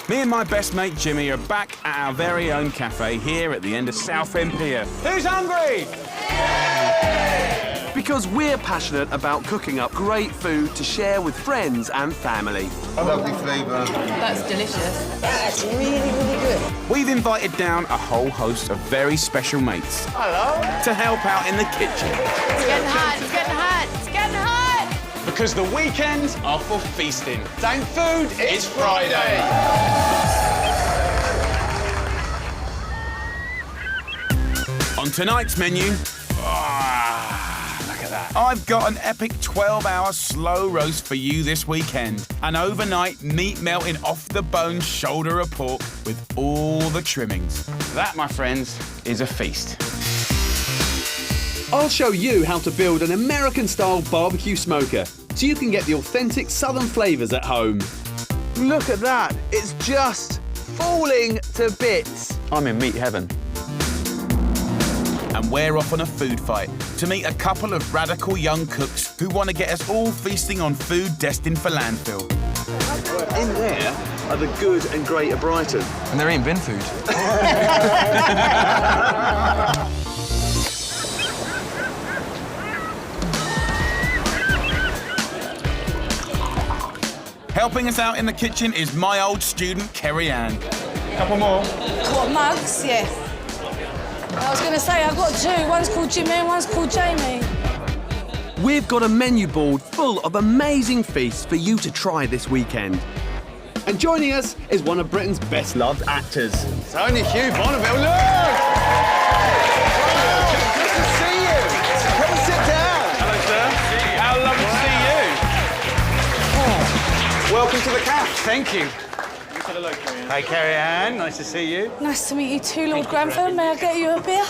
Me and my best mate Jimmy are back at our very own cafe here at the end of Southend Pier. Who's hungry? Because we're passionate about cooking up great food to share with friends and family. Lovely flavour. That's delicious. That's really, really good. We've invited down a whole host of very special mates. Hello. To help out in the kitchen. It's getting hot, it's getting hot, it's getting hot! Because the weekends are for feasting. Thank food, it's Friday. On tonight's menu, look at that. I've got an epic 12-hour slow roast for you this weekend. An overnight meat melting off the bone shoulder of pork with all the trimmings. That, my friends, is a feast. I'll show you how to build an American-style barbecue smoker so you can get the authentic southern flavours at home. Look at that. It's just falling to bits. I'm in meat heaven. And we're off on a food fight to meet a couple of radical young cooks who want to get us all feasting on food destined for landfill. In there are the good and great of Brighton. And they're eating bin food. Helping us out in the kitchen is my old student, Kerry Ann. Couple more. What, mugs? Yeah. I was going to say, I've got two. One's called Jimmy and one's called Jamie. We've got a menu board full of amazing feasts for you to try this weekend. And joining us is one of Britain's best-loved actors. It's only Hugh Bonneville. Look! Good to see you. Come and sit down. Hello, sir. How lovely to see you. Welcome to the cafe. Thank you. Hi, Carrie Ann. Nice to see you. Nice to meet you too, Lord Grantham. May I get you a beer?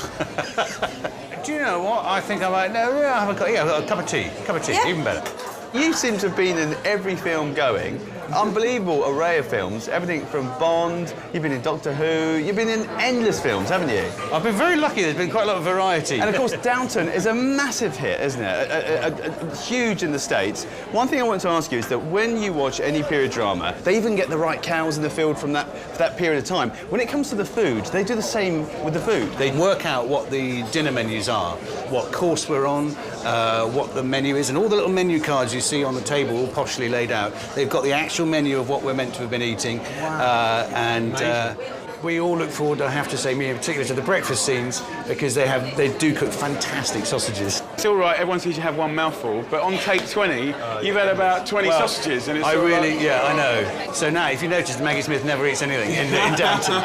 Do you know what? I think I might. No, I've got a cup of tea. Yeah. Even better. You seem to have been in every film going. Unbelievable array of films. Everything from Bond, you've been in Doctor Who, you've been in endless films, haven't you? I've been very lucky. There's been quite a lot of variety. And of course, Downton is a massive hit, isn't it? Huge in the States. One thing I want to ask you is that when you watch any period drama, they even get the right cows in the field from that period of time. When it comes to the food, they do the same with the food. They work out what the dinner menus are, what course we're on, what the menu is, and all the little menu cards you see on the table, all poshly laid out. They've got the actual menu of what we're meant to have been eating. Wow. We all look forward, I have to say, me in particular, to the breakfast scenes because they do cook fantastic sausages. It's all right, everyone sees you have one mouthful, but on take 20, you've had about 20 sausages. And it's I know. So now, if you notice, Maggie Smith never eats anything in Downton.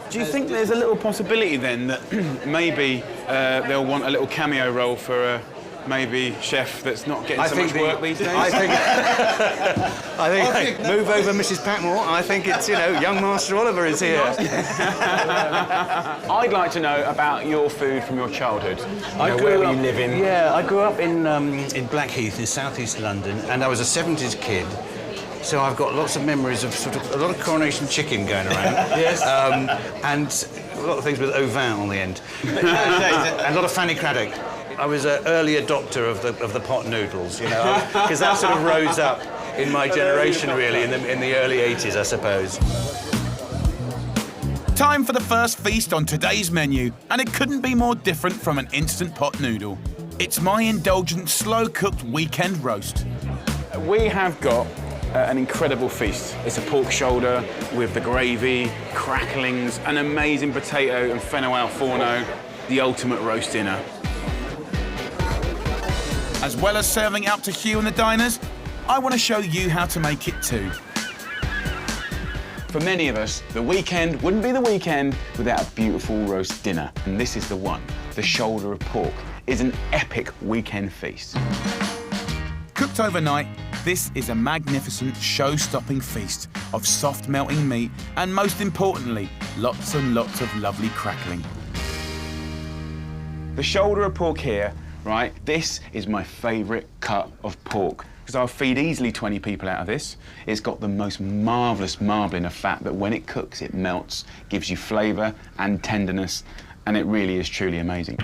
Do you think there's a little possibility then that maybe they'll want a little cameo role for a maybe chef that's not getting so much work these days? I think move over Mrs. Patmore. I think it's, young Master Oliver is here. I'd like to know about your food from your childhood. Where you live in? Yeah, I grew up in Blackheath in southeast London, and I was a 70s kid. So I've got lots of memories of sort of a lot of coronation chicken going around. Yes. And a lot of things with au vin on the end. And a lot of Fanny Craddock. I was an early adopter of the pot noodles, because that sort of rose up in my generation, really, in the early 80s, I suppose. Time for the first feast on today's menu, and it couldn't be more different from an instant pot noodle. It's my indulgent, slow-cooked weekend roast. We have got an incredible feast. It's a pork shoulder with the gravy, cracklings, an amazing potato and fennel al forno, the ultimate roast dinner. As well as serving out to Hugh and the diners, I want to show you how to make it too. For many of us, the weekend wouldn't be the weekend without a beautiful roast dinner. And this is the one. The shoulder of pork is an epic weekend feast. Cooked overnight, this is a magnificent, show-stopping feast of soft melting meat and, most importantly, lots and lots of lovely crackling. The shoulder of pork here, right, this is my favourite cut of pork because I'll feed easily 20 people out of this. It's got the most marvellous marbling of fat that when it cooks, it melts, gives you flavour and tenderness, and it really is truly amazing.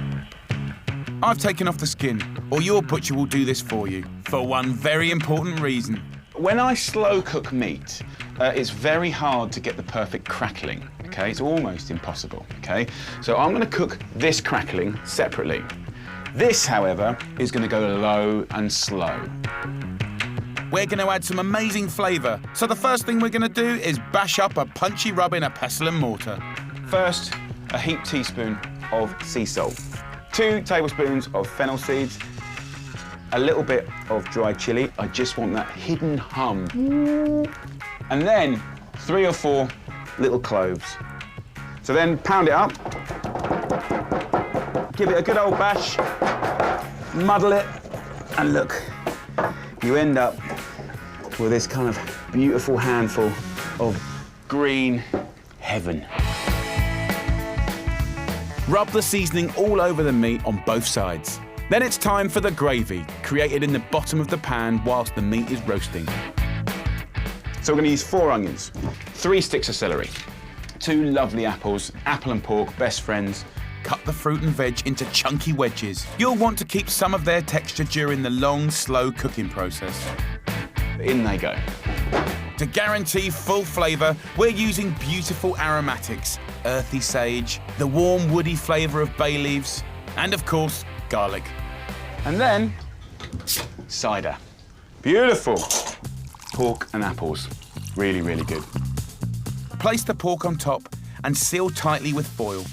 I've taken off the skin, or your butcher will do this for you, for one very important reason. when I slow cook meat, it's very hard to get the perfect crackling, okay? It's almost impossible, okay? So I'm gonna cook this crackling separately. This, however, is gonna go low and slow. We're gonna add some amazing flavour. So the first thing we're gonna do is bash up a punchy rub in a pestle and mortar. First, a heaped teaspoon of sea salt, 2 tablespoons of fennel seeds, a little bit of dried chilli. I just want that hidden hum. And then 3 or 4 little cloves. So then pound it up, give it a good old bash, muddle it, and look, you end up with this kind of beautiful handful of green heaven. Rub the seasoning all over the meat on both sides. Then it's time for the gravy, created in the bottom of the pan whilst the meat is roasting. So we're going to use 4 onions, 3 sticks of celery, 2 lovely apples, apple and pork, best friends. Cut the fruit and veg into chunky wedges. You'll want to keep some of their texture during the long, slow cooking process. In they go. To guarantee full flavour, we're using beautiful aromatics, earthy sage, the warm woody flavour of bay leaves, and of course, garlic. And then, cider. Beautiful. Pork and apples. Really, really good. Place the pork on top and seal tightly with foil.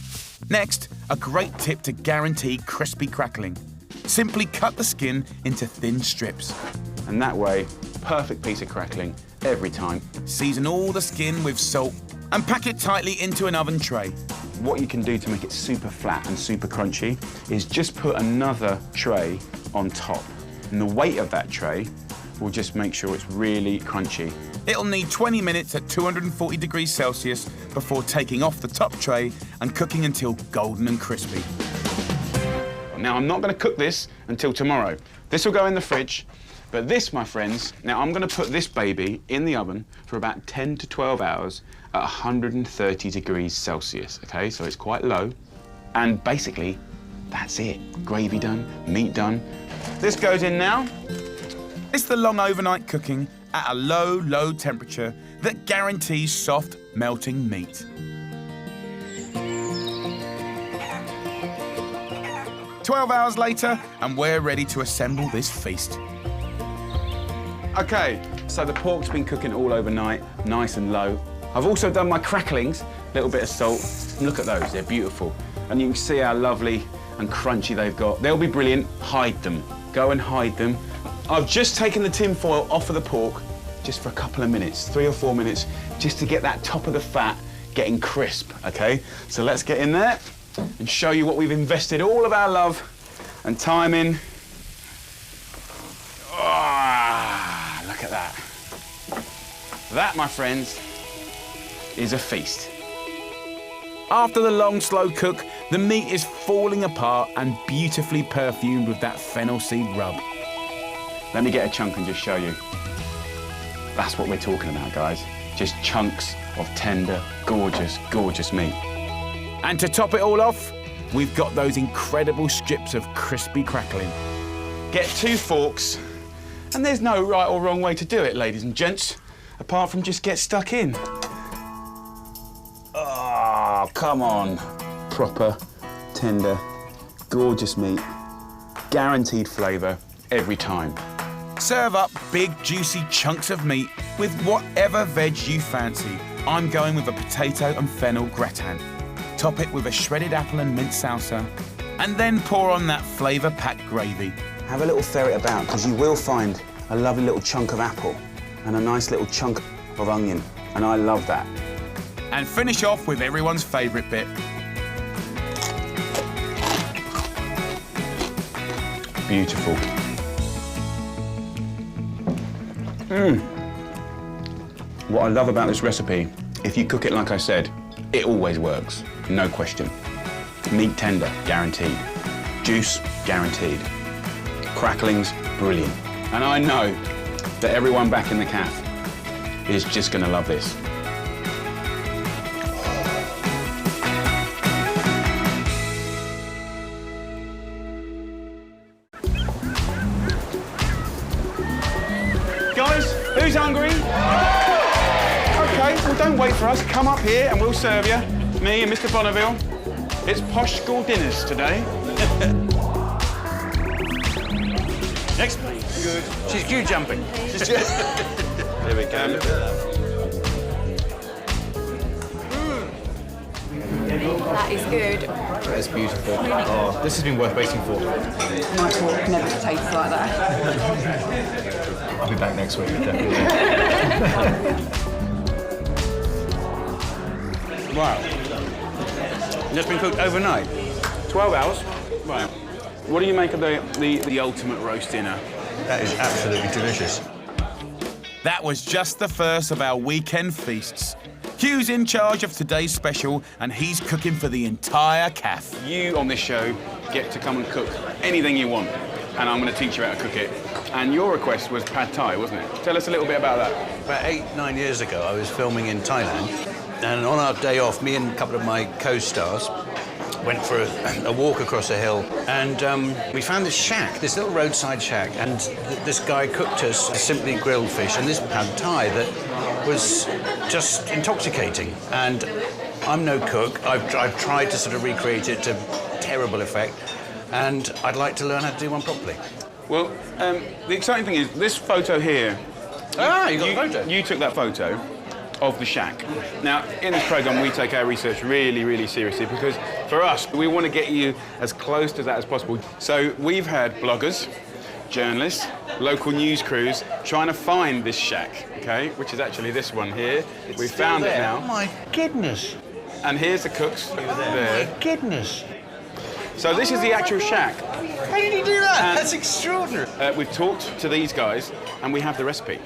Next, a great tip to guarantee crispy crackling. Simply cut the skin into thin strips. And that way, perfect piece of crackling every time. Season all the skin with salt and pack it tightly into an oven tray. What you can do to make it super flat and super crunchy is just put another tray on top. And the weight of that tray will just make sure it's really crunchy. It'll need 20 minutes at 240 degrees Celsius before taking off the top tray and cooking until golden and crispy. Now, I'm not going to cook this until tomorrow. This will go in the fridge, but this, my friends, now I'm going to put this baby in the oven for about 10 to 12 hours at 130 degrees Celsius, okay? So it's quite low. And basically, that's it. Gravy done, meat done. This goes in now. It's the long overnight cooking at a low, low temperature that guarantees soft, melting meat. 12 hours later, and we're ready to assemble this feast. Okay, so the pork's been cooking all overnight, nice and low. I've also done my cracklings, a little bit of salt. Look at those, they're beautiful. And you can see how lovely and crunchy they've got. They'll be brilliant, hide them. Go and hide them. I've just taken the tin foil off of the pork just for a couple of minutes, 3 or 4 minutes, just to get that top of the fat getting crisp, okay? So let's get in there and show you what we've invested all of our love and time in. Oh, look at that. That, my friends, is a feast. After the long, slow cook, the meat is falling apart and beautifully perfumed with that fennel seed rub. Let me get a chunk and just show you. That's what we're talking about, guys. Just chunks of tender, gorgeous, gorgeous meat. And to top it all off, we've got those incredible strips of crispy crackling. Get 2 forks, and there's no right or wrong way to do it, ladies and gents, apart from just get stuck in. Oh, come on. Proper, tender, gorgeous meat. Guaranteed flavour every time. Serve up big, juicy chunks of meat with whatever veg you fancy. I'm going with a potato and fennel gratin. Top it with a shredded apple and mint salsa, and then pour on that flavour-packed gravy. Have a little ferret about, because you will find a lovely little chunk of apple and a nice little chunk of onion, and I love that. And finish off with everyone's favourite bit. Beautiful. What I love about this recipe, if you cook it like I said, it always works, no question. Meat tender, guaranteed. Juice, guaranteed. Cracklings, brilliant. And I know that everyone back in the cafe is just gonna love this. Guys, who's Who's hungry? OK, well, don't wait for us. Come up here and we'll serve you. Me and Mr. Bonneville. It's posh school dinners today. Next. Good. She's queue jumping. Here we go. That is good. That is beautiful. Oh, this has been worth waiting for. My pork never tastes like that. I'll be back next week, definitely. Wow. Just been cooked overnight. 12 hours. Right. What do you make of the ultimate roast dinner? That is absolutely delicious. That was just the first of our weekend feasts. Hugh's in charge of today's special, and he's cooking for the entire caf. You on this show get to come and cook anything you want, and I'm going to teach you how to cook it. And your request was pad thai, wasn't it? Tell us a little bit about that. About 8-9 years ago, I was filming in Thailand, and on our day off, me and a couple of my co-stars went for a walk across a hill, and we found this shack, this little roadside shack, and this guy cooked us simply grilled fish and this pad thai that was just intoxicating. And I'm no cook. I've tried to sort of recreate it to terrible effect, and I'd like to learn how to do one properly. Well, the exciting thing is this photo here. You got a photo? You took that photo of the shack. Now, in this programme, we take our research really, really seriously because for us, we want to get you as close to that as possible. So we've had bloggers, journalists, local news crews trying to find this shack, OK, which is actually this one here. We've found it now. Oh, my goodness. And here's the cooks there. My goodness. So this is the actual shack. How did he do that? That's extraordinary. We've talked to these guys and we have the recipe.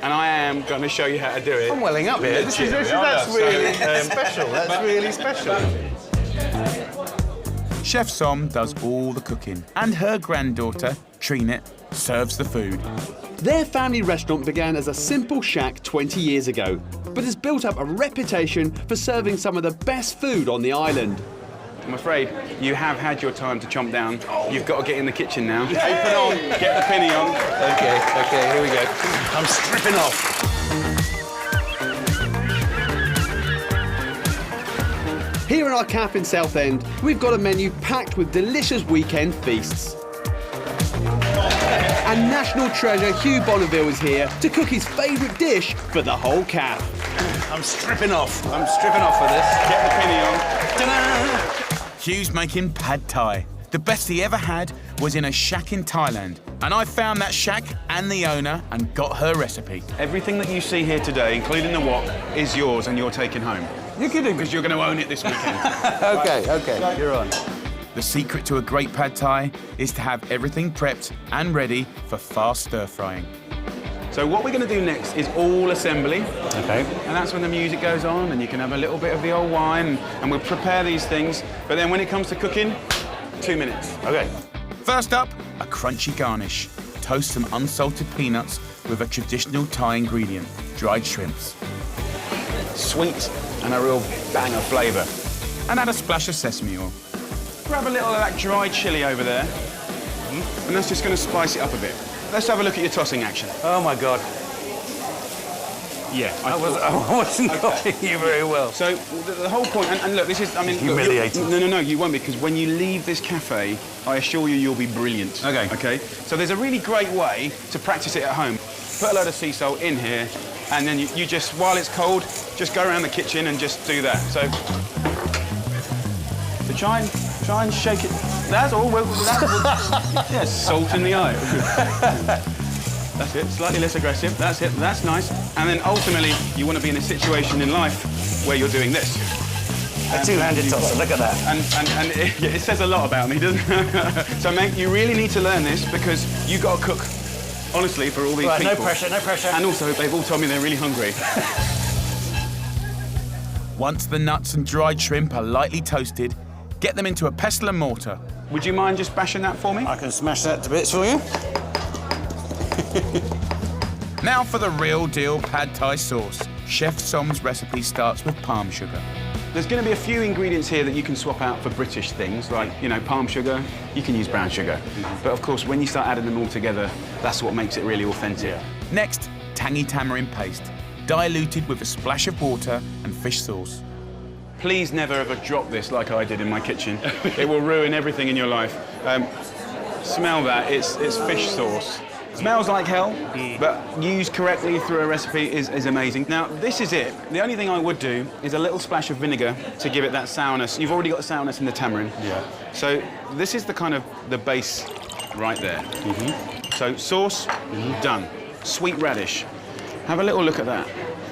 And I am going to show you how to do it. I'm welling up here. That's really special. That's really special. Chef Som does all the cooking, and her granddaughter, Trina, serves the food. Their family restaurant began as a simple shack 20 years ago, but has built up a reputation for serving some of the best food on the island. I'm afraid you have had your time to chomp down. You've got to get in the kitchen now. Apron on, get the pinny on. Okay, here we go. I'm stripping off. Here in our cafe in Southend, we've got a menu packed with delicious weekend feasts. And national treasure Hugh Bonneville is here to cook his favourite dish for the whole cafe. I'm stripping off. I'm stripping off for this. Get the pinny on. Ta-da! Hugh's making pad thai. The best he ever had was in a shack in Thailand. And I found that shack and the owner and got her recipe. Everything that you see here today, including the wok, is yours and you're taking home. You're kidding? Because you're going to own it this weekend. Okay, you're on. The secret to a great pad thai is to have everything prepped and ready for fast stir frying. So what we're going to do next is all assembly. Okay. And that's when the music goes on and you can have a little bit of the old wine and we'll prepare these things. But then when it comes to cooking, 2 minutes. Okay. First up, a crunchy garnish. Toast some unsalted peanuts with a traditional Thai ingredient, dried shrimps. Sweet and a real bang of flavour. And add a splash of sesame oil. Grab a little of that dried chilli over there. And that's just going to spice it up a bit. Let's have a look at your tossing action. Oh, my God. Yeah, I wasn't copying you very well. So the whole point, and look, this is, I mean... Humiliating. No, you won't, because when you leave this cafe, I assure you, you'll be brilliant. Okay. Okay? So there's a really great way to practice it at home. Put a load of sea salt in here, and then you just, while it's cold, just go around the kitchen and just do that. So try and shake it. That's all. Yeah, salt in the eye. That's it. Slightly less aggressive. That's it. That's nice. And then ultimately, you want to be in a situation in life where you're doing this. A two-handed tosser. Look at that. And it says a lot about me, doesn't it? So, mate, you really need to learn this because you got to cook. Honestly, for all these people. No pressure, no pressure. And also, they've all told me they're really hungry. Once the nuts and dried shrimp are lightly toasted, get them into a pestle and mortar. Would you mind just bashing that for me? I can smash that to bits for you. Now for the real deal pad thai sauce. Chef Som's recipe starts with palm sugar. There's going to be a few ingredients here that you can swap out for British things, like, you know, palm sugar. You can use brown sugar. But of course, when you start adding them all together, that's what makes it really authentic. Yeah. Next, tangy tamarind paste, diluted with a splash of water and fish sauce. Please never ever drop this like I did in my kitchen. It will ruin everything in your life. Smell that, it's fish sauce. Smells like hell, but used correctly through a recipe is amazing. Now, this is it. The only thing I would do is a little splash of vinegar to give it that sourness. You've already got the sourness in the tamarind. Yeah. So this is the kind of the base right there. So sauce, done. Sweet radish. Have a little look at that.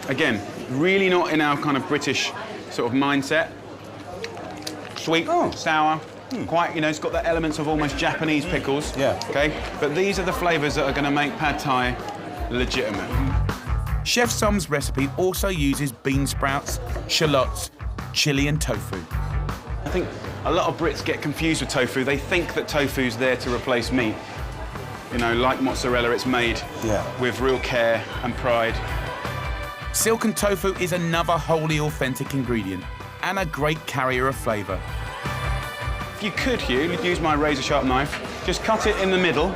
Again, really not in our kind of British sort of mindset. Sweet, sour. Quite, you know, it's got the elements of almost Japanese pickles. Yeah. Okay, but these are the flavours that are going to make pad thai legitimate. Chef Som's recipe also uses bean sprouts, shallots, chilli and tofu. I think a lot of Brits get confused with tofu. They think that tofu's there to replace meat. You know, like mozzarella, it's made with real care and pride. Silken tofu is another wholly authentic ingredient and a great carrier of flavour. If you could, Hugh, you'd use my razor-sharp knife, just cut it in the middle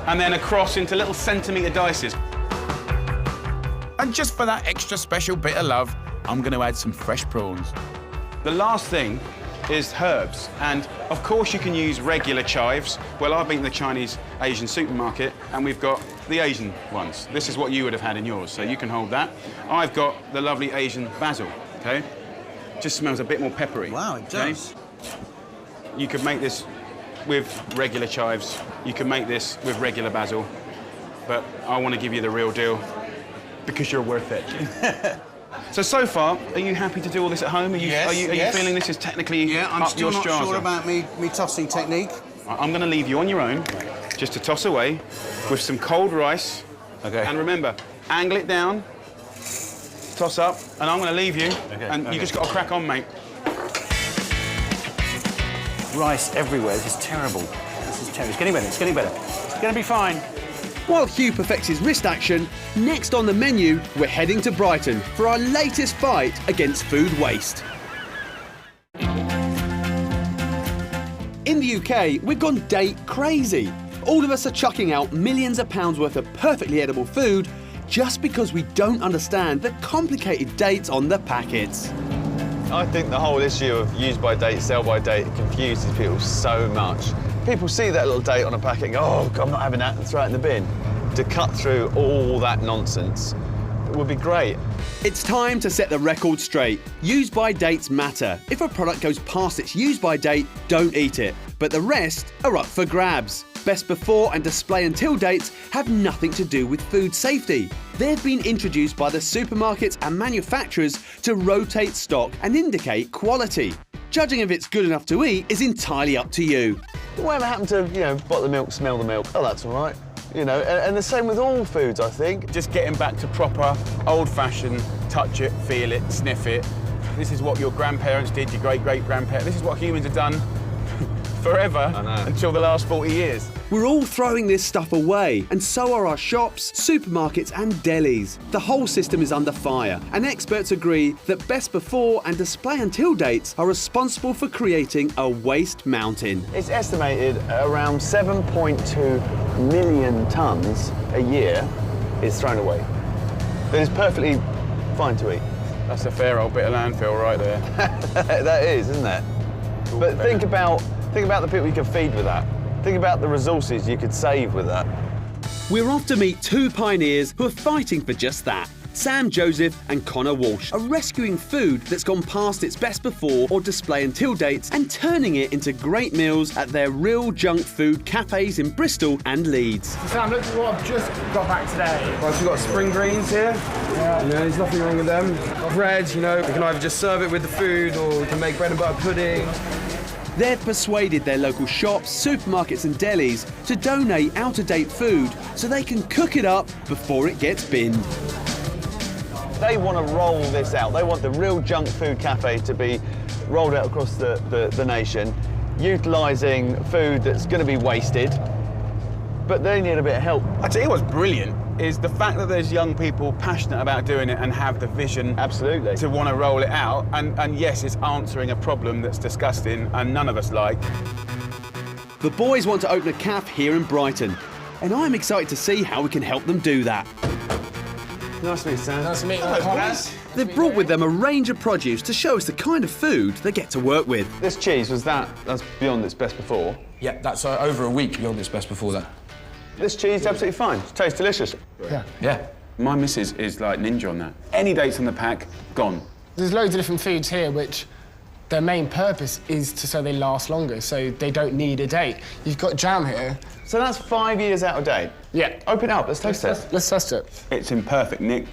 and then across into little centimetre dices. And just for that extra special bit of love, I'm going to add some fresh prawns. The last thing is herbs, and of course you can use regular chives. Well, I've been to the Chinese Asian supermarket and we've got the Asian ones. This is what you would have had in yours, so you can hold that. I've got the lovely Asian basil, okay? Just smells a bit more peppery. Wow, it does. Okay? You could make this with regular chives. You can make this with regular basil, but I want to give you the real deal because you're worth it. So far, are you happy to do all this at home? Are you feeling this is technically I'm up still your not sure about me tossing technique. I'm going to leave you on your own, just to toss away with some cold rice. Okay. And remember, angle it down, toss up, and I'm going to leave you, and you just got to crack on, mate. Rice everywhere. This is terrible. This is terrible. It's getting better. It's getting better. It's going to be fine. While Hugh perfects his wrist action, next on the menu, we're heading to Brighton for our latest fight against food waste. In the UK, we've gone date crazy. All of us are chucking out millions of pounds worth of perfectly edible food just because we don't understand the complicated dates on the packets. I think the whole issue of use by date, sell by date confuses people so much. People see that little date on a packet and go, oh, God, I'm not having that, and throw it in the bin. To cut through all that nonsense would be great. It's time to set the record straight. Use by dates matter. If a product goes past its use by date, don't eat it. But the rest are up for grabs. Best before and display until dates have nothing to do with food safety. They've been introduced by the supermarkets and manufacturers to rotate stock and indicate quality. Judging if it's good enough to eat is entirely up to you. Whatever happened to, bottle the milk, smell the milk? Oh, that's all right. And the same with all foods, I think. Just getting back to proper, old-fashioned, touch it, feel it, sniff it. This is what your grandparents did, your great-great-grandparents. This is what humans have done forever until the last 40 years. We're all throwing this stuff away, and so are our shops, supermarkets and delis. The whole system is under fire, and experts agree that best before and display until dates are responsible for creating a waste mountain. It's estimated around 7.2 million tonnes a year is thrown away. That is perfectly fine to eat. That's a fair old bit of landfill right there. That is, isn't it? But think about the people you could feed with that. Think about the resources you could save with that. We're off to meet two pioneers who are fighting for just that. Sam Joseph and Connor Walsh are rescuing food that's gone past its best before or display until dates and turning it into great meals at their real junk food cafes in Bristol and Leeds. So Sam, look at what I've just got back today. Well, we've got spring greens here. Yeah. There's nothing wrong with them. Bread, we can either just serve it with the food or we can make bread and butter pudding. They've persuaded their local shops, supermarkets and delis to donate out-of-date food so they can cook it up before it gets binned. They want to roll this out. They want the real junk food cafe to be rolled out across the nation, utilising food that's going to be wasted, but they need a bit of help. I tell you what's brilliant is the fact that there's young people passionate about doing it and have the vision to want to roll it out. And yes, it's answering a problem that's disgusting and none of us like. The boys want to open a cafe here in Brighton, and I'm excited to see how we can help them do that. Nice to meet you, Sam. Nice to meet you, Connor. They've brought with them a range of produce to show us the kind of food they get to work with. This cheese, that's beyond its best before. Yeah, that's over a week beyond its best before that. This cheese is absolutely fine. It tastes delicious. Yeah. My missus is like ninja on that. Any dates on the pack, gone. There's loads of different foods here which their main purpose is so they last longer, so they don't need a date. You've got jam here. So that's 5 years out of date? Yeah. Open it up, let's taste it. Let's test it. It's in perfect nick.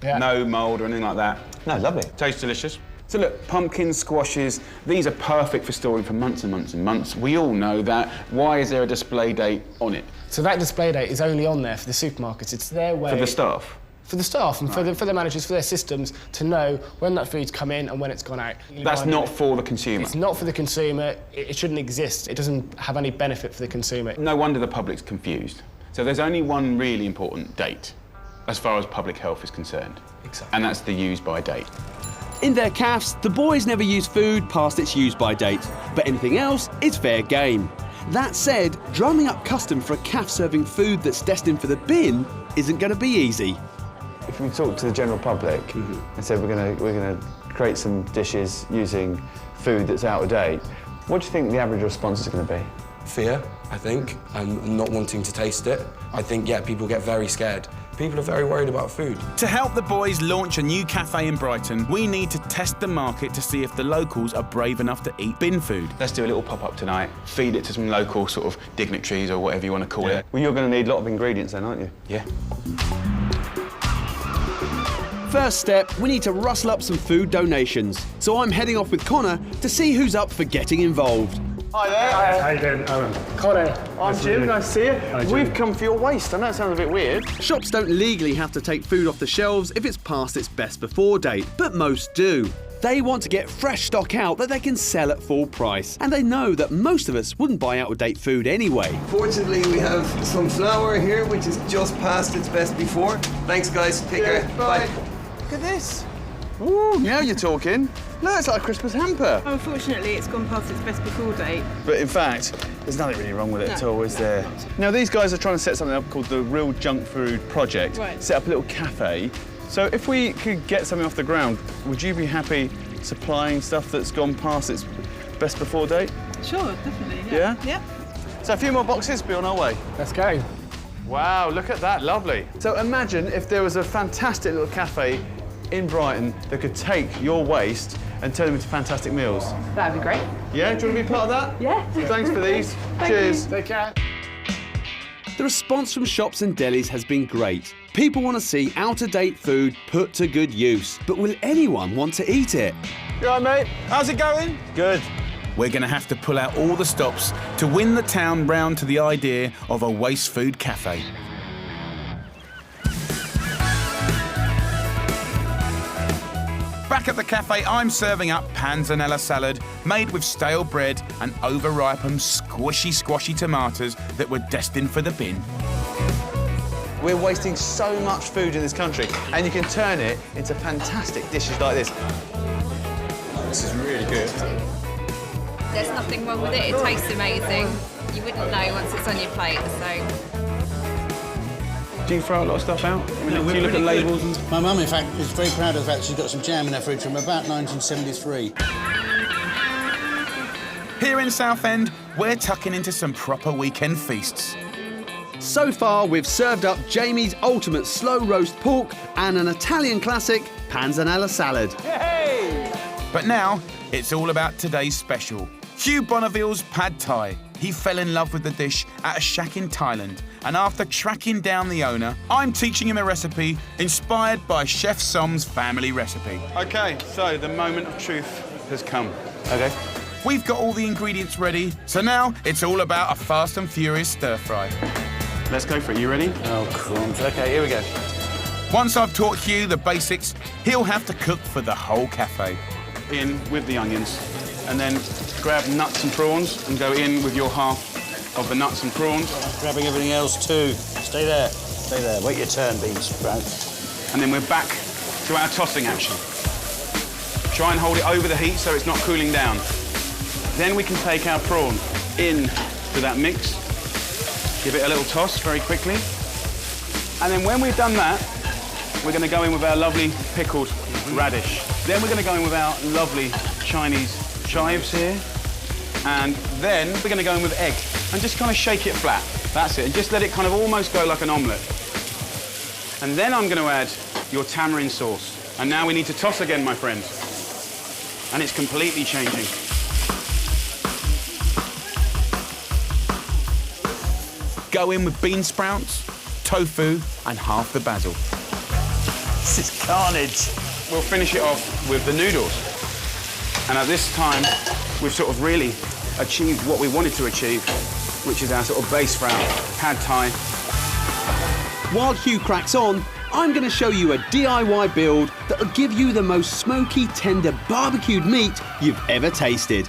Yeah. No mould or anything like that. No, lovely. Tastes delicious. So look, pumpkins, squashes, these are perfect for storing for months and months and months. We all know that. Why is there a display date on it? So that display date is only on there for the supermarkets. It's their way... For the staff? For the staff and for the managers, for their systems, to know when that food's come in and when it's gone out. That's not for the consumer? It's not for the consumer. It shouldn't exist. It doesn't have any benefit for the consumer. No wonder the public's confused. So there's only one really important date as far as public health is concerned. Exactly. And that's the use-by date. In their cafes, the boys never use food past its use-by date, but anything else is fair game. That said, drumming up custom for a cafe serving food that's destined for the bin isn't going to be easy. If we talk to the general public and said we're going to create some dishes using food that's out of date, what do you think the average response is going to be? Fear, I think, and not wanting to taste it. I think, yeah, people get very scared. People are very worried about food. To help the boys launch a new cafe in Brighton, we need to test the market to see if the locals are brave enough to eat bin food. Let's do a little pop-up tonight, feed it to some local sort of dignitaries or whatever you want to call it. Well, you're going to need a lot of ingredients then, aren't you? Yeah. First step, we need to rustle up some food donations. So I'm heading off with Connor to see who's up for getting involved. Hi there. How you doing, Owen? Connor. I'm Jim, nice to see you. We've come for your waste. I know it sounds a bit weird. Shops don't legally have to take food off the shelves if it's past its best before date, but most do. They want to get fresh stock out that they can sell at full price, and they know that most of us wouldn't buy out-of-date food anyway. Fortunately, we have some flour here, which is just past its best before. Thanks, guys. Take care. Bye. Look at this. Ooh, now you're talking. No, it's like a Christmas hamper. Unfortunately, it's gone past its best before date. But in fact, there's nothing really wrong with it at all, is there? Now, these guys are trying to set something up called the Real Junk Food Project. Right. Set up a little cafe. So if we could get something off the ground, would you be happy supplying stuff that's gone past its best before date? Sure, definitely. Yeah? Yeah. So a few more boxes, be on our way. Let's go. Wow, look at that, lovely. So imagine if there was a fantastic little cafe in Brighton that could take your waste and turn them into fantastic meals. That'd be great. Yeah, do you want to be part of that? Yeah. Thanks for these. Cheers. Take care. The response from shops and delis has been great. People want to see out-of-date food put to good use, but will anyone want to eat it? You all right, mate? How's it going? Good. We're going to have to pull out all the stops to win the town round to the idea of a waste food cafe. Back at the cafe, I'm serving up panzanella salad made with stale bread and over-ripened squashy tomatoes that were destined for the bin. We're wasting so much food in this country, and you can turn it into fantastic dishes like this. This is really good. There's nothing wrong with it. It tastes amazing. You wouldn't know once it's on your plate, so... Do you throw a lot of stuff out? Do you look at labels? And... My mum, in fact, is very proud of the fact she's got some jam in her fridge from about 1973. Here in Southend, we're tucking into some proper weekend feasts. So far, we've served up Jamie's ultimate slow roast pork and an Italian classic, panzanella salad. Hey! But now, it's all about today's special. Hugh Bonneville's pad thai. He fell in love with the dish at a shack in Thailand, and after tracking down the owner, I'm teaching him a recipe inspired by Chef Som's family recipe. OK, so the moment of truth has come. OK. We've got all the ingredients ready, so now it's all about a fast and furious stir-fry. Let's go for it. You ready? Oh, crumbs. OK, here we go. Once I've taught Hugh the basics, he'll have to cook for the whole cafe. In with the onions, and then grab nuts and prawns and go in with your half of the nuts and prawns. Grabbing everything else too. Stay there. Stay there. Wait your turn, bean sprout. And then we're back to our tossing action. Try and hold it over the heat so it's not cooling down. Then we can take our prawn in to that mix, give it a little toss very quickly. And then when we've done that, we're going to go in with our lovely pickled radish. Then we're going to go in with our lovely Chinese chives here. And then we're going to go in with egg and just kind of shake it flat. That's it. And just let it kind of almost go like an omelette. And then I'm going to add your tamarind sauce. And now we need to toss again, my friends. And it's completely changing. Go in with bean sprouts, tofu, and half the basil. This is carnage. We'll finish it off with the noodles. And at this time, we've sort of really achieved what we wanted to achieve, which is our sort of base for our pad thai. While Hugh cracks on, I'm going to show you a DIY build that will give you the most smoky, tender barbecued meat you've ever tasted.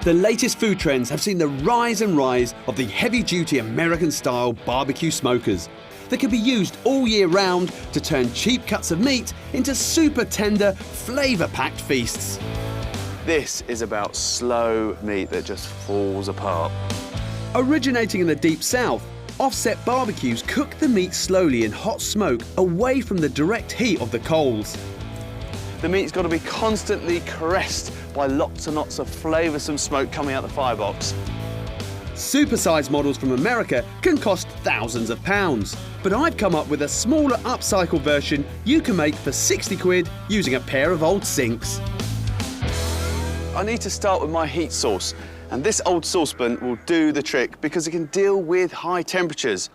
The latest food trends have seen the rise and rise of the heavy-duty American-style barbecue smokers that can be used all year round to turn cheap cuts of meat into super tender, flavour-packed feasts. This is about slow meat that just falls apart. Originating in the Deep South, offset barbecues cook the meat slowly in hot smoke away from the direct heat of the coals. The meat's got to be constantly caressed by lots and lots of flavoursome smoke coming out the firebox. Supersized models from America can cost thousands of pounds, but I've come up with a smaller upcycle version you can make for 60 quid using a pair of old sinks. I need to start with my heat source, and this old saucepan will do the trick because it can deal with high temperatures.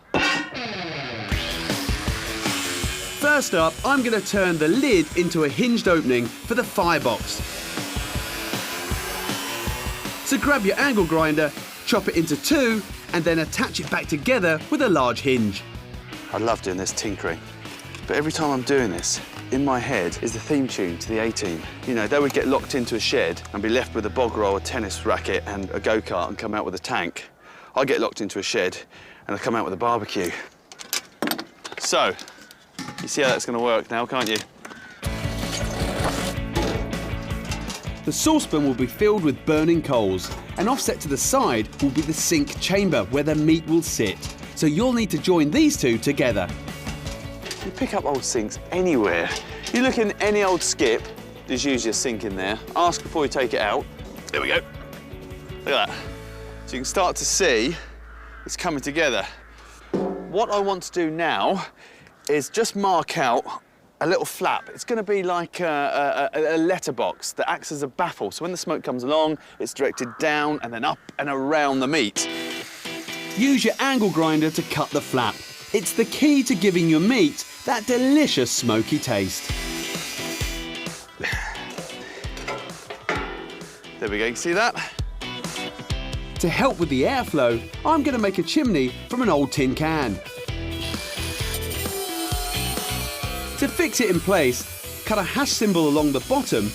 First up, I'm going to turn the lid into a hinged opening for the firebox. So grab your angle grinder, chop it into two, and then attach it back together with a large hinge. I love doing this tinkering, but every time I'm doing this, in my head is the theme tune to the A-Team. You know, they would get locked into a shed and be left with a bog roll, a tennis racket and a go-kart and come out with a tank. I get locked into a shed and I come out with a barbecue. So, you see how that's going to work now, can't you? The saucepan will be filled with burning coals, and offset to the side will be the sink chamber where the meat will sit. So you'll need to join these two together. You pick up old sinks anywhere. You look in any old skip, there's usually a sink in there. Ask before you take it out. There we go. Look at that. So you can start to see it's coming together. What I want to do now is just mark out a little flap. It's going to be like a letterbox that acts as a baffle. So when the smoke comes along, it's directed down and then up and around the meat. Use your angle grinder to cut the flap. It's the key to giving your meat that delicious smoky taste. There we go, you can see that? To help with the airflow, I'm going to make a chimney from an old tin can. To fix it in place, cut a hash symbol along the bottom,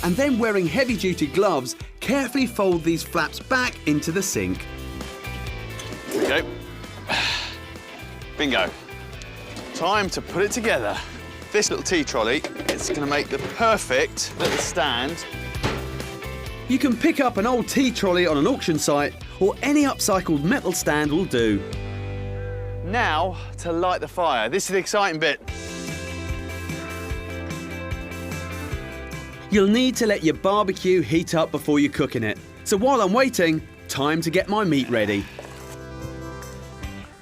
and then wearing heavy-duty gloves, carefully fold these flaps back into the sink. There we go. Bingo. Time to put it together. This little tea trolley, it's going to make the perfect little stand. You can pick up an old tea trolley on an auction site, or any upcycled metal stand will do. Now to light the fire. This is the exciting bit. You'll need to let your barbecue heat up before you're cooking it. So while I'm waiting, time to get my meat ready.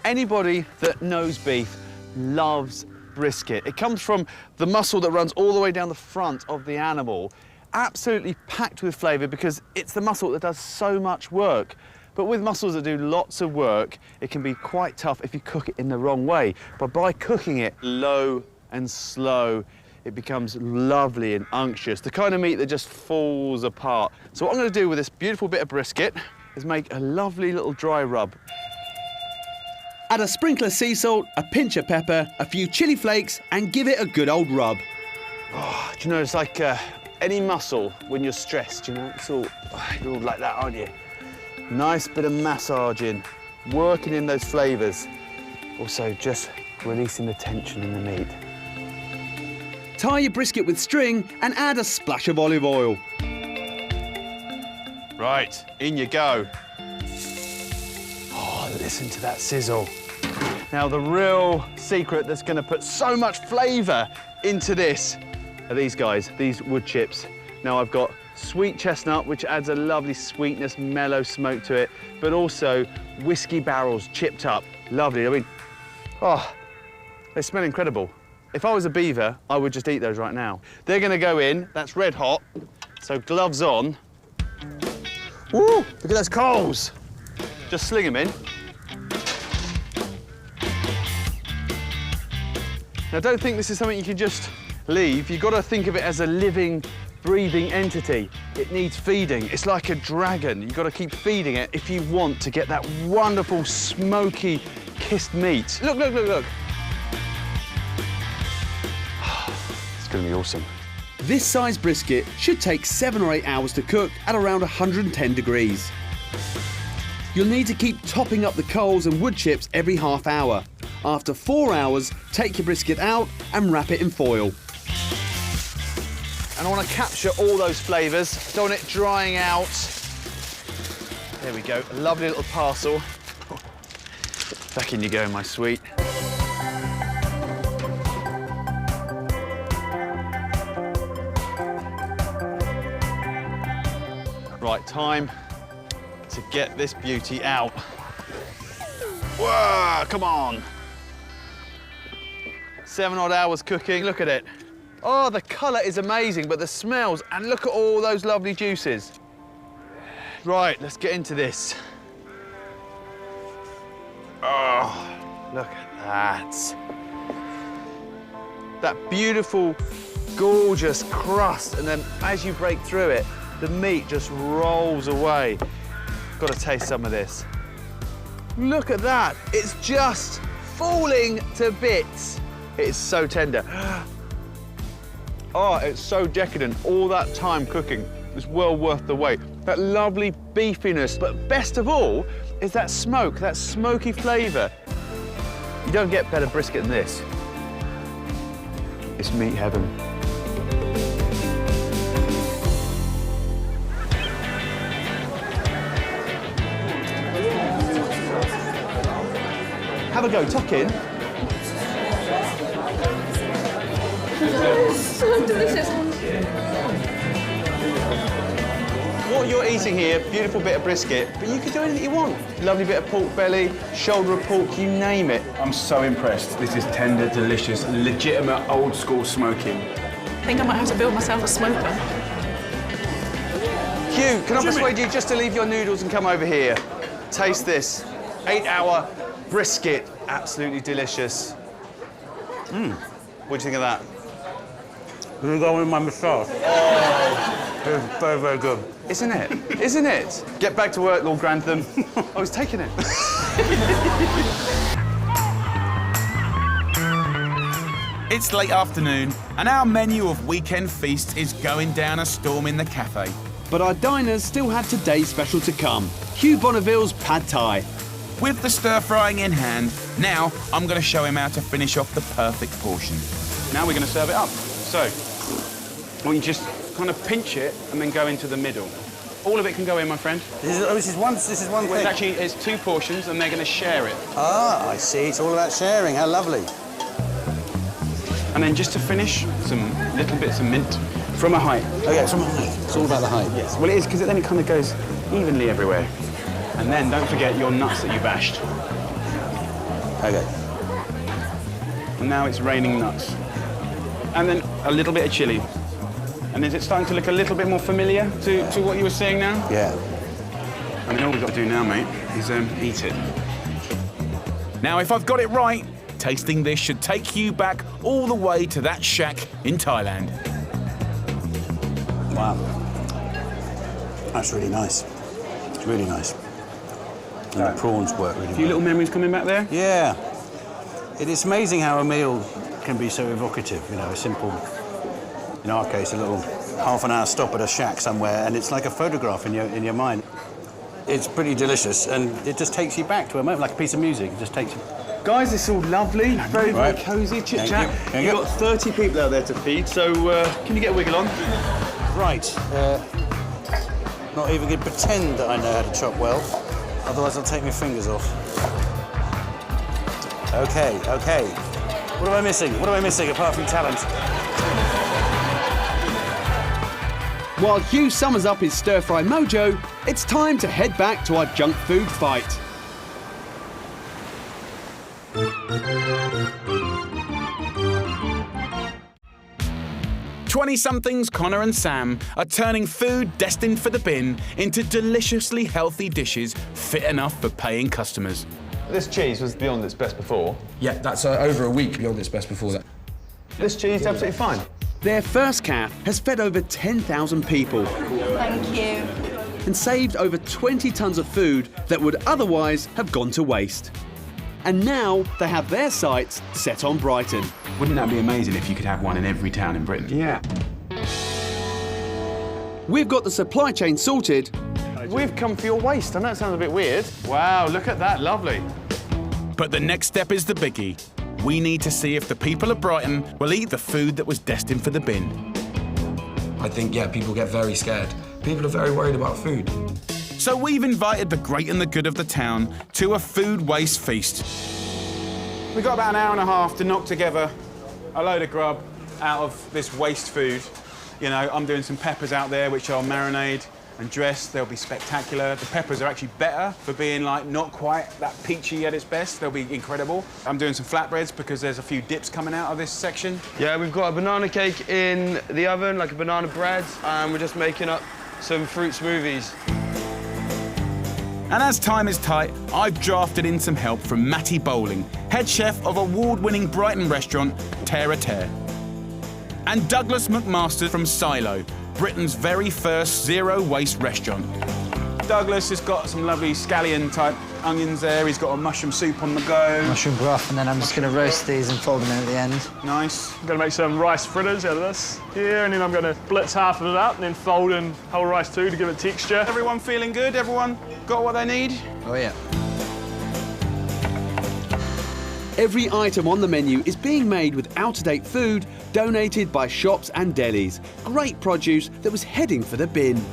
Anybody that knows beef loves brisket. It comes from the muscle that runs all the way down the front of the animal. Absolutely packed with flavour because it's the muscle that does so much work. But with muscles that do lots of work, it can be quite tough if you cook it in the wrong way. But by cooking it low and slow, it becomes lovely and unctuous, the kind of meat that just falls apart. So what I'm going to do with this beautiful bit of brisket is make a lovely little dry rub. Add a sprinkle of sea salt, a pinch of pepper, a few chili flakes, and give it a good old rub. Oh, do you know, it's like any muscle when you're stressed, you know? It's all, you're all like that, aren't you? Nice bit of massaging, working in those flavours. Also, just releasing the tension in the meat. Tie your brisket with string and add a splash of olive oil. Right, in you go. listen to that sizzle. Now, the real secret that's going to put so much flavour into this are these guys, these wood chips. Now, I've got sweet chestnut, which adds a lovely sweetness, mellow smoke to it, but also whiskey barrels chipped up. Lovely. I mean, oh, they smell incredible. If I was a beaver, I would just eat those right now. They're going to go in. That's red hot, so gloves on. Woo! Look at those coals. Just sling them in. Now, don't think this is something you can just leave. You've got to think of it as a living, breathing entity. It needs feeding. It's like a dragon. You've got to keep feeding it if you want to get that wonderful, smoky, kissed meat. Look, look, look, look. It's going to be awesome. This size brisket should take 7 or 8 hours to cook at around 110 degrees. You'll need to keep topping up the coals and wood chips every half hour. After 4 hours, take your brisket out and wrap it in foil. And I want to capture all those flavours. Don't want it drying out. There we go, a lovely little parcel. Back in you go, my sweet. Right, time to get this beauty out. Whoa, come on. 7 odd hours cooking, look at it. Oh, the colour is amazing, but the smells, and look at all those lovely juices. Right, let's get into this. Oh, look at that. That beautiful, gorgeous crust, and then as you break through it, the meat just rolls away. Got to taste some of this. Look at that. It's just falling to bits. It is so tender. Oh, it's so decadent. All that time cooking is well worth the wait. That lovely beefiness, but best of all is that smoke, that smoky flavour. You don't get better brisket than this. It's meat heaven. Have a go, tuck in. So delicious. What you're eating here, beautiful bit of brisket, but you can do anything you want. Lovely bit of pork belly, shoulder of pork, you name it. I'm so impressed. This is tender, delicious, legitimate old school smoking. I think I might have to build myself a smoker. Hugh, can I persuade you just to leave your noodles and come over here? Taste this. 8-hour brisket, absolutely delicious. What do you think of that? I'm gonna go with my moustache. Oh, it's very, very good. Isn't it? Isn't it? Get back to work, Lord Grantham. I was taking it. It's late afternoon, and our menu of weekend feasts is going down a storm in the cafe. But our diners still had today's special to come, Hugh Bonneville's pad thai. With the stir-frying in hand, now I'm going to show him how to finish off the perfect portion. Now we're going to serve it up. So, well, you just kind of pinch it and then go into the middle. All of it can go in, my friend. This is one thing. Actually, it's 2 portions, and they're going to share it. Ah, I see. It's all about sharing. How lovely. And then just to finish, some little bits of mint from a height. Oh, yeah, it's all about the height. Yes, well, it is, because then it kind of goes evenly everywhere. And then don't forget your nuts that you bashed. Okay. And now it's raining nuts. And then a little bit of chilli. And is it starting to look a little bit more familiar to what you were seeing now? Yeah. I mean, all we've got to do now, mate, is eat it. Now, if I've got it right, tasting this should take you back all the way to that shack in Thailand. Wow. That's really nice. It's really nice. And the prawns work really well. A few little memories coming back there? Yeah. It is amazing how a meal can be so evocative, you know, a simple, in our case, a little half-an-hour stop at a shack somewhere, and it's like a photograph in your mind. It's pretty delicious, and it just takes you back to a moment, like a piece of music. It just takes you... Guys, it's all lovely, very, very cosy, chit-chat. You've got 30 people out there to feed, so can you get a wiggle on? Right. Not even going to pretend that I know how to chop well, otherwise I'll take my fingers off. Okay, okay. What am I missing? What am I missing apart from talent? While Hugh summers up his stir-fry mojo, it's time to head back to our junk food fight. Twenty-somethings Connor and Sam are turning food destined for the bin into deliciously healthy dishes fit enough for paying customers. This cheese was beyond its best before. Yeah, that's over a week beyond its best before that. This cheese is absolutely fine. Their first calf has fed over 10,000 people Thank you. and saved over 20 tonnes of food that would otherwise have gone to waste. And now they have their sights set on Brighton. Wouldn't that be amazing if you could have one in every town in Britain? Yeah. We've got the supply chain sorted. We've come for your waste. I know it sounds a bit weird. Wow, look at that, lovely. But the next step is the biggie. We need to see if the people of Brighton will eat the food that was destined for the bin. I think, yeah, people get very scared. People are very worried about food. So we've invited the great and the good of the town to a food waste feast. We've got about an hour and a half to knock together a load of grub out of this waste food. You know, I'm doing some peppers out there which I'll marinate and dress. They'll be spectacular. The peppers are actually better for being like not quite that peachy at its best. They'll be incredible. I'm doing some flatbreads because there's a few dips coming out of this section. Yeah, we've got a banana cake in the oven, like a banana bread, and we're just making up some fruit smoothies. And as time is tight, I've drafted in some help from Matty Bowling, head chef of award-winning Brighton restaurant Terre à Terre, and Douglas McMaster from Silo, Britain's very first zero-waste restaurant. Douglas has got some lovely scallion-type onions there. He's got a mushroom soup on the go. Mushroom broth, and then I'm just going to roast these and fold them in at the end. Nice. I'm going to make some rice fritters out of this here, and then I'm going to blitz half of it up and then fold in whole rice too to give it texture. Everyone feeling good? Everyone got what they need? Oh, yeah. Every item on the menu is being made with out-of-date food donated by shops and delis. Great produce that was heading for the bin.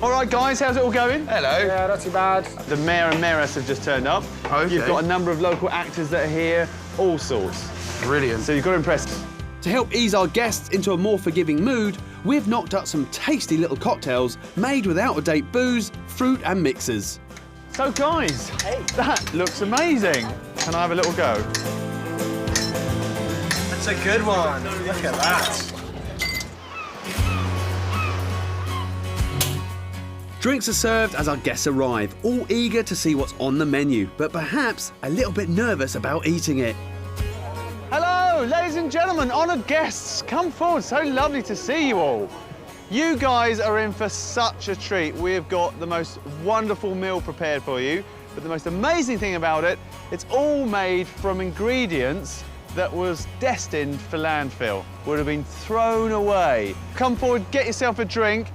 All right, guys, how's it all going? Hello. Yeah, not too bad. The mayor and mayoress have just turned up. Okay. You've got a number of local actors that are here, all sorts. Brilliant. So you've got to impress. To help ease our guests into a more forgiving mood, we've knocked up some tasty little cocktails made with out-of-date booze, fruit and mixers. So, guys, that looks amazing. Can I have a little go? That's a good one. Look at that. Drinks are served as our guests arrive, all eager to see what's on the menu, but perhaps a little bit nervous about eating it. Hello, ladies and gentlemen, honoured guests, come forward. So lovely to see you all. You guys are in for such a treat. We've got the most wonderful meal prepared for you, but the most amazing thing about it, it's all made from ingredients that was destined for landfill, would have been thrown away. Come forward, get yourself a drink.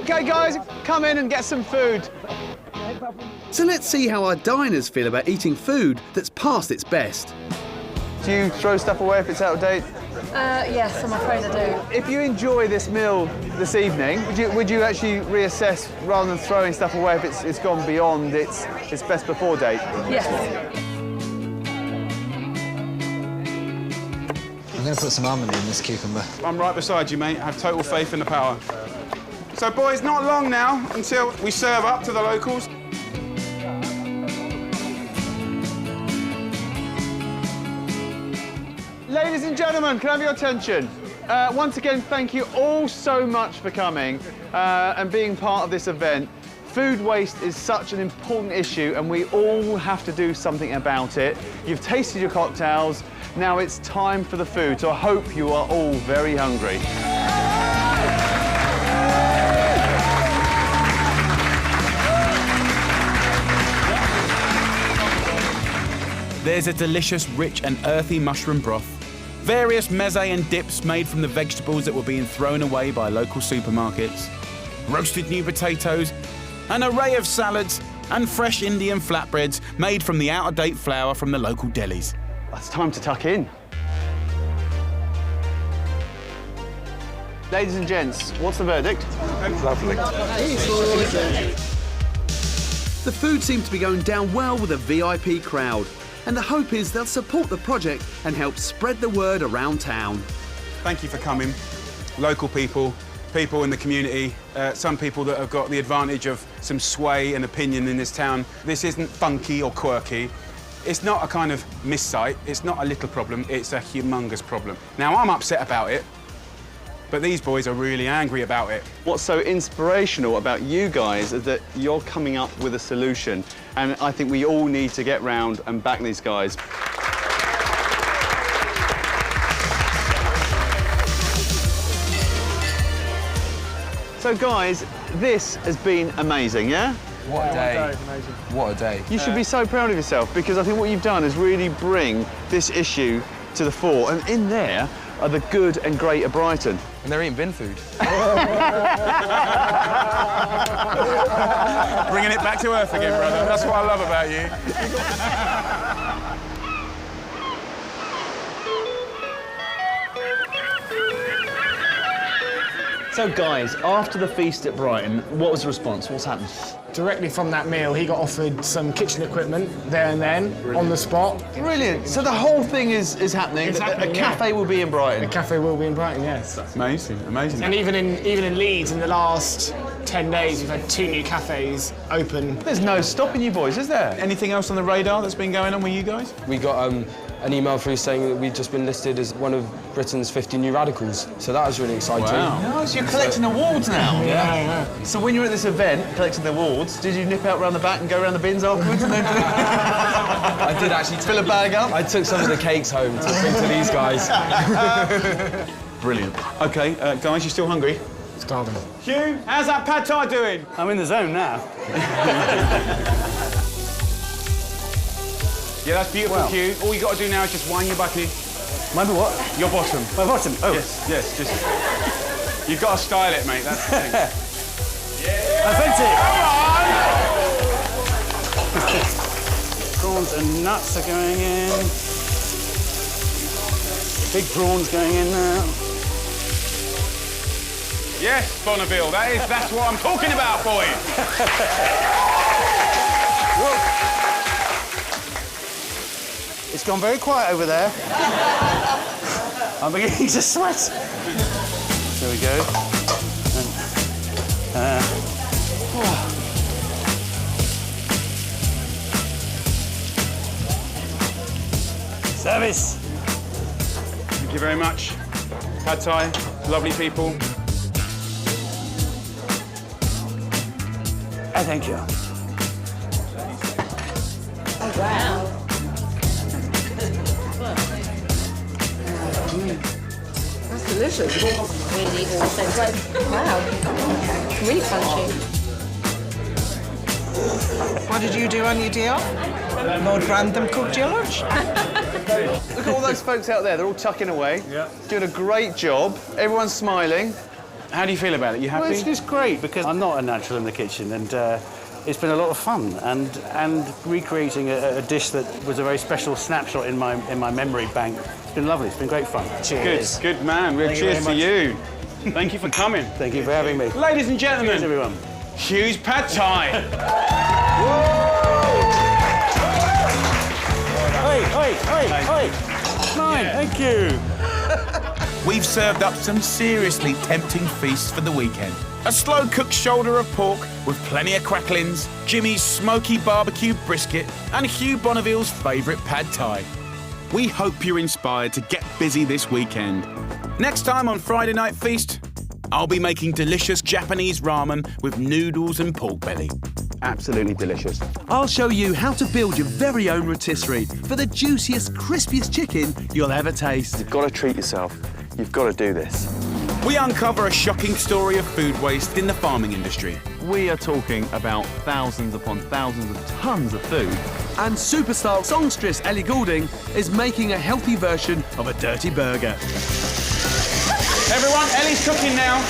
Okay, guys, come in and get some food. So let's see how our diners feel about eating food that's past its best. Do you throw stuff away if it's out of date? Yes, I'm afraid I do. If you enjoy this meal this evening, would you actually reassess rather than throwing stuff away if it's gone beyond its best before date? Yes. I'm going to put some almond in this cucumber. I'm right beside you, mate. I have total faith in the power. So, boys, not long now until we serve up to the locals. Ladies and gentlemen, can I have your attention? Once again, thank you all so much for coming and being part of this event. Food waste is such an important issue and we all have to do something about it. You've tasted your cocktails, now it's time for the food, so I hope you are all very hungry. There's a delicious, rich and earthy mushroom broth, various meze and dips made from the vegetables that were being thrown away by local supermarkets, roasted new potatoes, an array of salads, and fresh Indian flatbreads made from the out-of-date flour from the local delis. It's time to tuck in. Ladies and gents, what's the verdict? Lovely. The food seems to be going down well with a VIP crowd, and the hope is they'll support the project and help spread the word around town. Thank you for coming. Local people, people in the community, some people that have got the advantage of some sway and opinion in this town. This isn't funky or quirky. It's not a kind of miss site, it's not a little problem, it's a humongous problem. Now, I'm upset about it, but these boys are really angry about it. What's so inspirational about you guys is that you're coming up with a solution, and I think we all need to get round and back these guys. So guys, this has been amazing, yeah? What a day. What a day. You should be so proud of yourself, because I think what you've done is really bring this issue to the fore, and in there are the good and great of Brighton. And they're eating bin food. Bringing it back to earth again, brother. That's what I love about you. So guys, after the feast at Brighton, what was the response? What's happened? Directly from that meal, he got offered some kitchen equipment there and then, on the spot. Brilliant. So the whole thing is happening. It's happening, a cafe will be in Brighton. A cafe will be in Brighton, yes. Amazing, amazing. And even in Leeds, in the last 10 days, we've had 2 new cafes open. There's no stopping you boys, is there? Anything else on the radar that's been going on with you guys? We got an email through saying that we'd just been listed as one of Britain's 50 new radicals. So that was really exciting. Wow. Nice, you're collecting awards now. Yeah. So when you were at this event, collecting the awards, did you nip out round the back and go around the bins afterwards? And then I did actually fill a bag up? I took some of the cakes home to bring to these guys. Brilliant. OK, guys, you still hungry? Starving. Hugh, how's that pad thai doing? I'm in the zone now. Yeah, that's beautiful, Wow. Hugh. All you got to do now is just wind your bucky. Mind what? Your bottom. My bottom? Oh. Yes, just... You've got to style it, mate, that's the thing. Authentic! Come on! Prawns and nuts are going in. Big prawns going in now. Yes, Bonneville, that's what I'm talking about, boy. It's gone very quiet over there. I'm beginning to sweat. There we go. Service. Thank you very much. Pad Thai, lovely people. Thank you. Oh, wow. That's delicious. Really authentic. Wow. Really crunchy. What did you do on your day off? Lord Grantham cooked your lunch. Look at all those folks out there, they're all tucking away. Yeah. Doing a great job. Everyone's smiling. How do you feel about it? You happy? Well, it's great because I'm not a natural in the kitchen, and it's been a lot of fun. And recreating a dish that was a very special snapshot in my memory bank. It's been lovely. It's been great fun. Cheers. Good man. Well, cheers to you. Thank you for coming. Thank you for having me. Ladies and gentlemen, cheers, everyone. Hugh's Pad Thai. Oi! Mine, thank you. We've served up some seriously tempting feasts for the weekend. A slow-cooked shoulder of pork with plenty of cracklings, Jimmy's smoky barbecue brisket, and Hugh Bonneville's favourite pad thai. We hope you're inspired to get busy this weekend. Next time on Friday Night Feast, I'll be making delicious Japanese ramen with noodles and pork belly. Absolutely delicious. I'll show you how to build your very own rotisserie for the juiciest, crispiest chicken you'll ever taste. You've got to treat yourself. You've got to do this. We uncover a shocking story of food waste in the farming industry. We are talking about thousands upon thousands of tons of food. And superstar songstress Ellie Goulding is making a healthy version of a dirty burger. Everyone, Ellie's cooking now.